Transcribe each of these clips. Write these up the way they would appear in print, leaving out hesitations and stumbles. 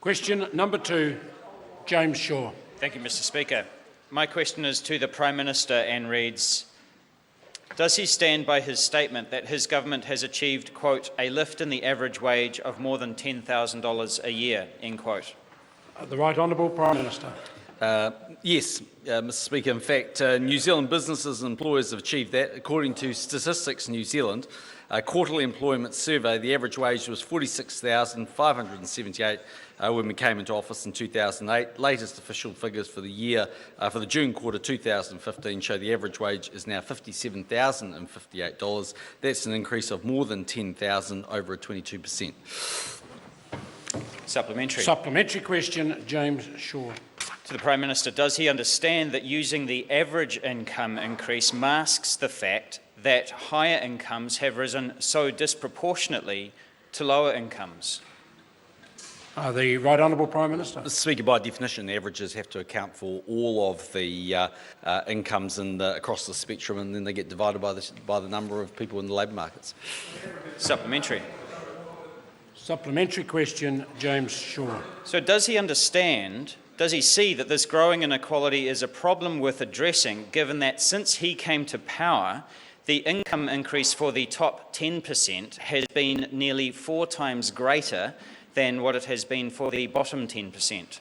Question number 2, James Shaw. Thank you, Mr Speaker. My question is to the Prime Minister and reads, does he stand by his statement that his government has achieved, quote, a lift in the average wage of more than $10,000 a year, end quote? The Right Honourable Prime Minister. Yes, Mr Speaker. In fact, New Zealand businesses and employers have achieved that. According to Statistics New Zealand, a quarterly employment survey, the average wage was $46,578 when we came into office in 2008. Latest official figures for the year, for the June quarter 2015, show the average wage is now $57,058. That's an increase of more than $10,000 over a 22%. Supplementary. Supplementary question, James Shaw. To the Prime Minister, does he understand that using the average income increase masks the fact that higher incomes have risen so disproportionately to lower incomes? The Right Honourable Prime Minister. Mr Speaker, by definition, averages have to account for all of the incomes across the spectrum, and then they get divided by the number of people in the labour markets. Supplementary. Supplementary question, James Shaw. So does he understand, does he see that this growing inequality is a problem worth addressing, given that since he came to power, the income increase for the top 10% has been nearly 4 times greater than what it has been for the bottom 10%?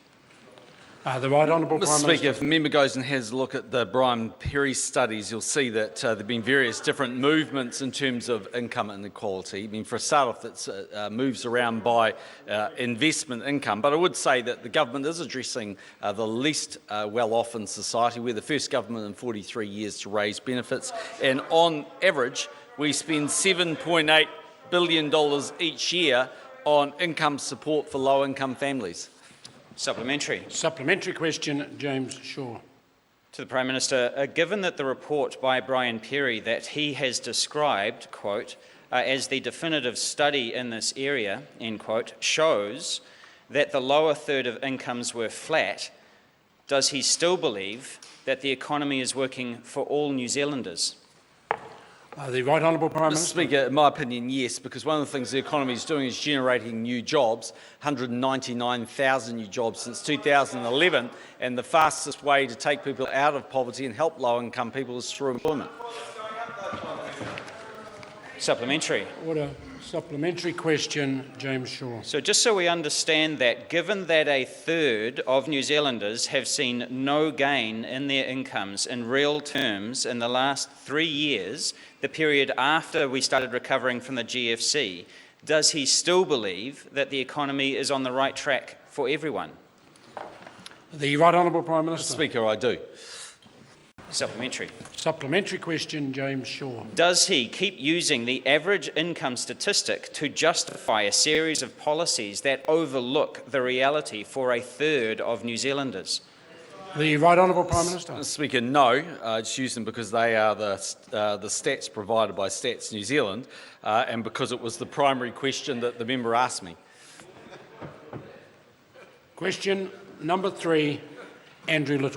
The Right Honourable Prime Minister. Mr Speaker, if a member goes and has a look at the Brian Perry studies, you'll see that there have been various different movements in terms of income inequality. I mean, for a start-off, that moves around by investment income. But I would say that the government is addressing the least well-off in society. We're the first government in 43 years to raise benefits. And on average, we spend $7.8 billion each year on income support for low-income families. Supplementary. Supplementary question, James Shaw. To the Prime Minister, given that the report by Brian Perry that he has described, quote, as the definitive study in this area, end quote, shows that the lower third of incomes were flat, does he still believe that the economy is working for all New Zealanders? The Right Honourable Prime Minister. Mr Speaker, in my opinion, yes, because one of the things the economy is doing is generating new jobs, 199,000 new jobs since 2011, and the fastest way to take people out of poverty and help low-income people is through employment. Supplementary. Order. Supplementary question, James Shaw. So just so we understand that, given that a third of New Zealanders have seen no gain in their incomes in real terms in the last 3 years, the period after we started recovering from the GFC, does he still believe that the economy is on the right track for everyone? The Right Honourable Prime Minister. Mr Speaker, I do. Supplementary. Supplementary question, James Shaw. Does he keep using the average income statistic to justify a series of policies that overlook the reality for a third of New Zealanders? The Right Honourable Prime Minister. Mr Speaker, no. I just use them because they are the stats provided by Stats New Zealand, and because it was the primary question that the member asked me. Question number 3, Andrew Little.